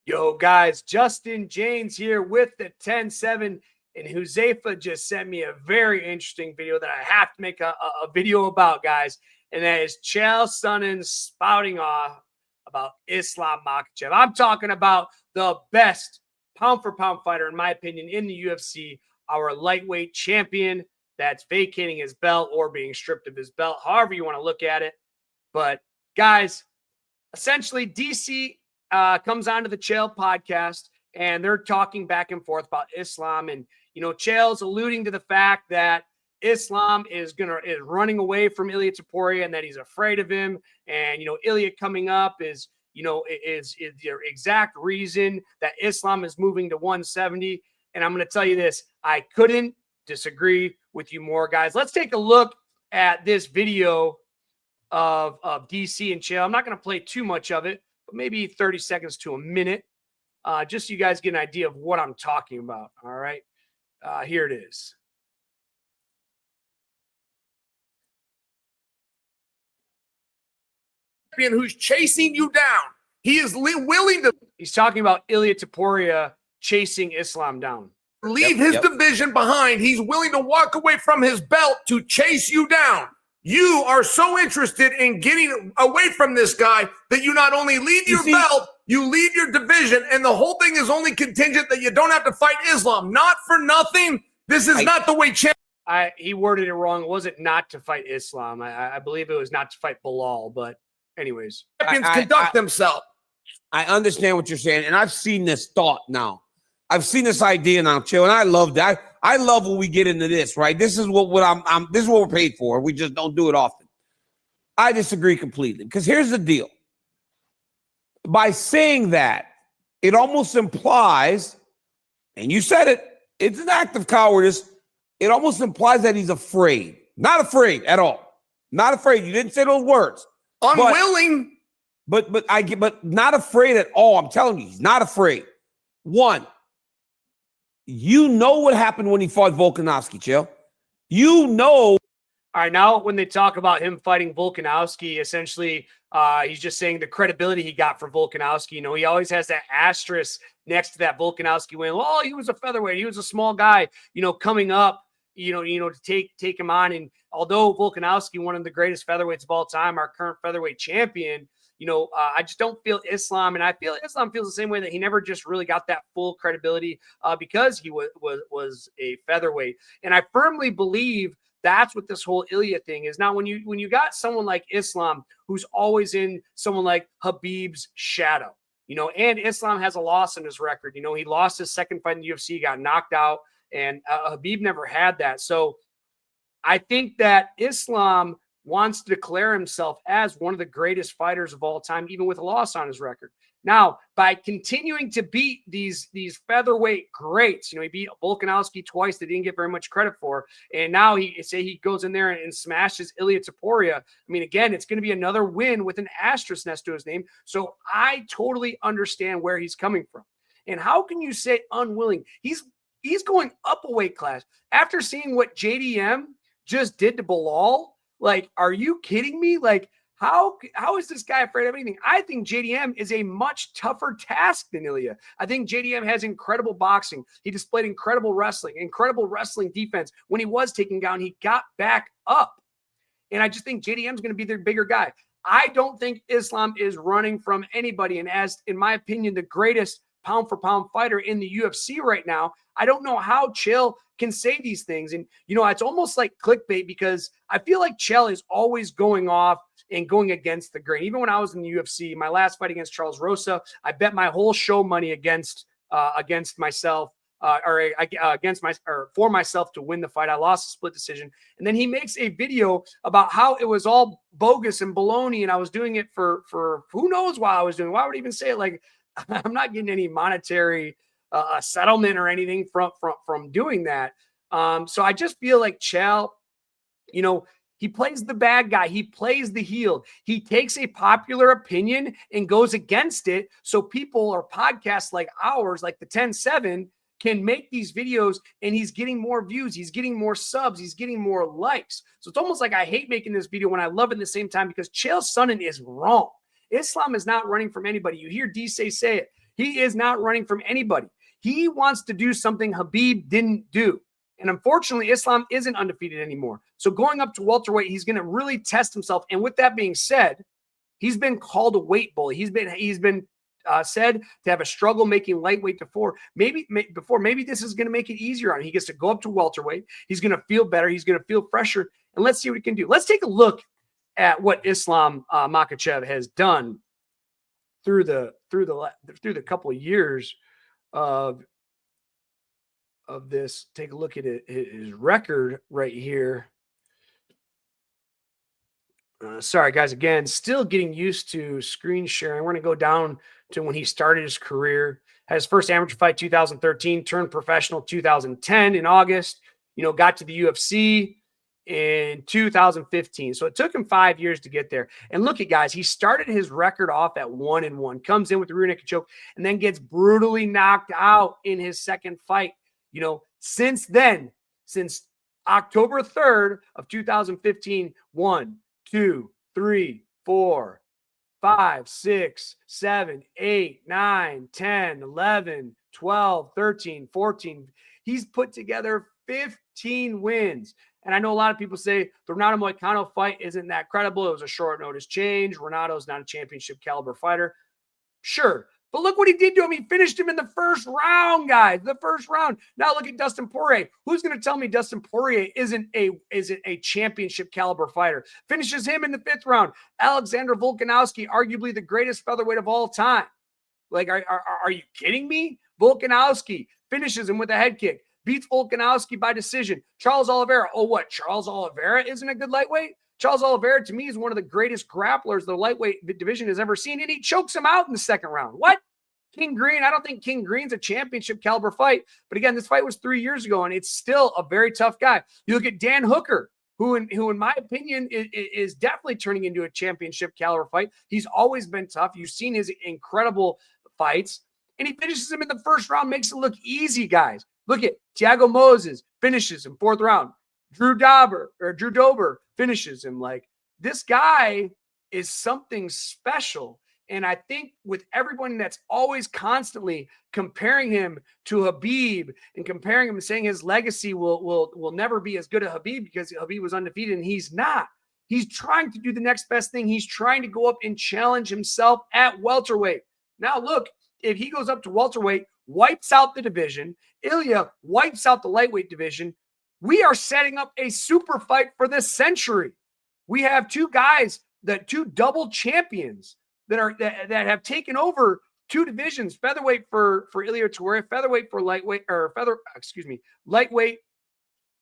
Yo, guys, Justin Jaynes here with the 10-7, and Huzaifa just sent me a very interesting video that I have to make a video about, guys, and that is Chael Sonnen spouting off about Islam Makhachev. I'm talking about the best pound-for-pound fighter, in my opinion, in the UFC, our lightweight champion that's vacating his belt or being stripped of his belt, however you want to look at it. But, guys, essentially, DC comes onto the Chael podcast, and they're talking back and forth about Islam. And, Chael's alluding to the fact that Islam is running away from Ilia Topuria and that he's afraid of him. And, Ilia coming up is the exact reason that Islam is moving to 170. And I'm going to tell you this, I couldn't disagree with you more, guys. Let's take a look at this video of DC and Chael. I'm not going to play too much of it, but maybe 30 seconds to a minute, just so you guys get an idea of what I'm talking about. All right, here it is. Who's chasing you down? He is willing to. He's talking about Ilia Topuria chasing Islam down. Leave his division behind. He's willing to walk away from his belt to chase you down. You are so interested in getting away from this guy that you not only leave your belt, you leave your division, and the whole thing is only contingent that you don't have to fight Islam. Not for nothing. This is not the way he worded it wrong. It wasn't not to fight Islam. I believe it was not to fight Bilal, but anyways. Champions conduct themselves. I understand what you're saying, and I've seen this thought now. I've seen this idea now, Chael, and I love that. I love when we get into this, right? This is what this is what we're paid for. We just don't do it often. I disagree completely, because here's the deal. By saying that, it almost implies, and you said it, it's an act of cowardice. It almost implies that he's afraid. Not afraid at all. Not afraid. You didn't say those words. Unwilling. But not afraid at all. I'm telling you, he's not afraid. One, you know what happened when he fought Volkanovski, Chael. You know. All right, now when they talk about him fighting Volkanovski, essentially he's just saying the credibility he got for Volkanovski. He always has that asterisk next to that Volkanovski win. Well, he was a featherweight. He was a small guy, coming up, to take him on. And although Volkanovski, one of the greatest featherweights of all time, our current featherweight champion, I just don't feel Islam, and I feel Islam feels the same way, that he never just really got that full credibility because he was a featherweight. And I firmly believe that's what this whole Ilia thing is. Now, when you got someone like Islam, who's always in someone like Khabib's shadow, and Islam has a loss in his record. He lost his second fight in the UFC, got knocked out, and Khabib never had that. So I think that Islam wants to declare himself as one of the greatest fighters of all time, even with a loss on his record. Now, by continuing to beat these featherweight greats, he beat Volkanovski twice that he didn't get very much credit for, and now he goes in there and smashes Ilia Topuria. I mean, again, it's going to be another win with an asterisk next to his name. So I totally understand where he's coming from. And how can you say unwilling? He's going up a weight class after seeing what JDM just did to Bilal. Like, are you kidding me? Like, how is this guy afraid of anything? I think JDM is a much tougher task than Ilia. I think JDM has incredible boxing. He displayed incredible wrestling defense. When he was taken down, he got back up. And I just think JDM is going to be the bigger guy. I don't think Islam is running from anybody. And as, in my opinion, the greatest pound-for-pound fighter in the UFC right now, I don't know how Chael can say these things. And, it's almost like clickbait, because I feel like Chael is always going off and going against the grain. Even when I was in the UFC, my last fight against Charles Rosa, I bet my whole show money against myself, for myself to win the fight. I lost a split decision. And then he makes a video about how it was all bogus and baloney, and I was doing it for who knows why I was doing it. Why would I even say it? Like, I'm not getting any monetary settlement or anything from doing that. So I just feel like Chael, he plays the bad guy. He plays the heel. He takes a popular opinion and goes against it. So people or podcasts like ours, like the 10-7, can make these videos, and he's getting more views. He's getting more subs. He's getting more likes. So it's almost like I hate making this video when I love it at the same time, because Chael Sonnen is wrong. Islam is not running from anybody. You hear DC say it. He is not running from anybody. He wants to do something Khabib didn't do. And unfortunately, Islam isn't undefeated anymore. So going up to welterweight, he's going to really test himself. And with that being said, he's been called a weight bully. He's been said to have a struggle making lightweight before. Maybe this is going to make it easier on him. He gets to go up to welterweight. He's going to feel better. He's going to feel fresher. And let's see what he can do. Let's take a look at what Islam Makhachev has done through the couple of years of this. Take a look at his record right here. Sorry, guys. Again, still getting used to screen sharing. We're going to go down to when he started his career. Had his first amateur fight 2013, turned professional 2010 in August. Got to the UFC in 2015. So it took him 5 years to get there. And look at, guys, he started his record off at 1-1, comes in with the rear naked choke, and then gets brutally knocked out in his second fight. Since then, since October 3rd of 2015, 1, 2, 3, 4, 5, 6, 7, 8, 9, 10, 11, 12, 13, 14. He's put together 15 wins. And I know a lot of people say the Renato Moicano fight isn't that credible. It was a short notice change. Renato's not a championship caliber fighter. Sure. But look what he did to him. He finished him in the first round, guys. The first round. Now look at Dustin Poirier. Who's going to tell me Dustin Poirier isn't a championship caliber fighter? Finishes him in the 5th round. Alexander Volkanovski, arguably the greatest featherweight of all time. Like, are you kidding me? Volkanovski finishes him with a head kick. Beats Volkanovski by decision. Charles Oliveira. Oh, what? Charles Oliveira isn't a good lightweight? Charles Oliveira, to me, is one of the greatest grapplers the lightweight division has ever seen, and he chokes him out in the second round. What? King Green? I don't think King Green's a championship caliber fight. But again, this fight was 3 years ago, and it's still a very tough guy. You look at Dan Hooker, who in my opinion, is definitely turning into a championship caliber fight. He's always been tough. You've seen his incredible fights, and he finishes him in the first round, makes it look easy, guys. Look at Thiago Moses, finishes him 4th round. Drew Dober finishes him. Like, this guy is something special. And I think with everyone that's always constantly comparing him to Khabib and comparing him and saying his legacy will never be as good as Khabib because Khabib was undefeated, and he's not. He's trying to do the next best thing. He's trying to go up and challenge himself at welterweight. Now, look, if he goes up to welterweight, wipes out the division, Ilia wipes out the lightweight division, we are setting up a super fight for this century. We have two guys, two double champions that have taken over two divisions: featherweight for Ilia Topuria, featherweight for lightweight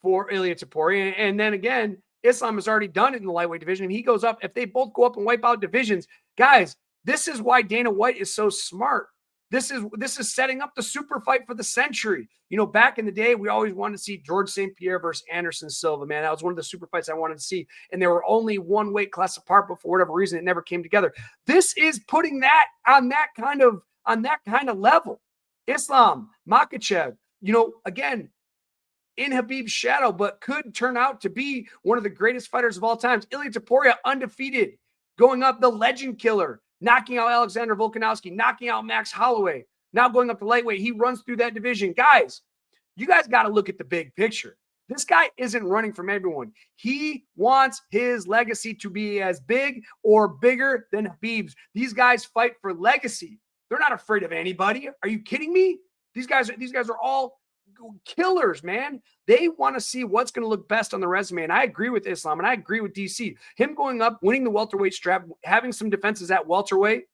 for Ilia Topuria, and then again, Islam has already done it in the lightweight division. If he goes up, if they both go up and wipe out divisions, guys, this is why Dana White is so smart. This is setting up the super fight for the century. Back in the day, we always wanted to see George St. Pierre versus Anderson Silva, man. That was one of the super fights I wanted to see. And they were only one weight class apart, but for whatever reason, it never came together. This is putting that on that kind of level. Islam Makhachev, again, in Khabib's shadow, but could turn out to be one of the greatest fighters of all times. Ilia Topuria, undefeated, going up, the legend killer, knocking out Alexander Volkanovski, knocking out Max Holloway. Now going up to lightweight, he runs through that division. Guys, you guys got to look at the big picture. This guy isn't running from everyone. He wants his legacy to be as big or bigger than Khabib's. These guys fight for legacy. They're not afraid of anybody. Are you kidding me? These guys are all killers, man. They want to see what's going to look best on the resume. And I agree with Islam, and I agree with DC. Him going up, winning the welterweight strap, having some defenses at welterweight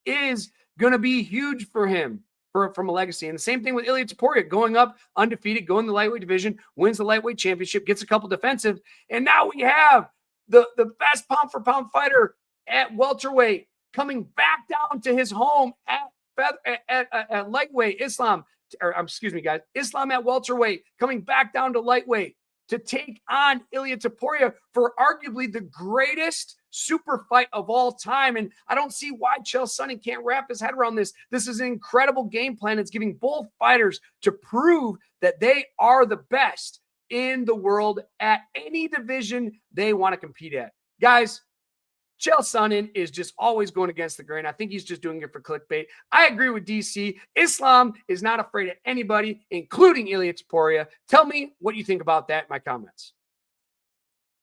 is going to be huge for him from a legacy. And the same thing with Ilia Topuria, going up undefeated, going to the lightweight division, wins the lightweight championship, gets a couple defensive. And now we have the best pound for pound fighter at welterweight coming back down to his home at lightweight. Islam at welterweight, coming back down to lightweight to take on Ilia Topuria for arguably the greatest super fight of all time. And I don't see why Chael Sonnen can't wrap his head around this. This is an incredible game plan. It's giving both fighters to prove that they are the best in the world at any division they want to compete at. Guys, Chael Sonnen is just always going against the grain. I think he's just doing it for clickbait. I agree with DC. Islam is not afraid of anybody, including Ilia Topuria. Tell me what you think about that in my comments.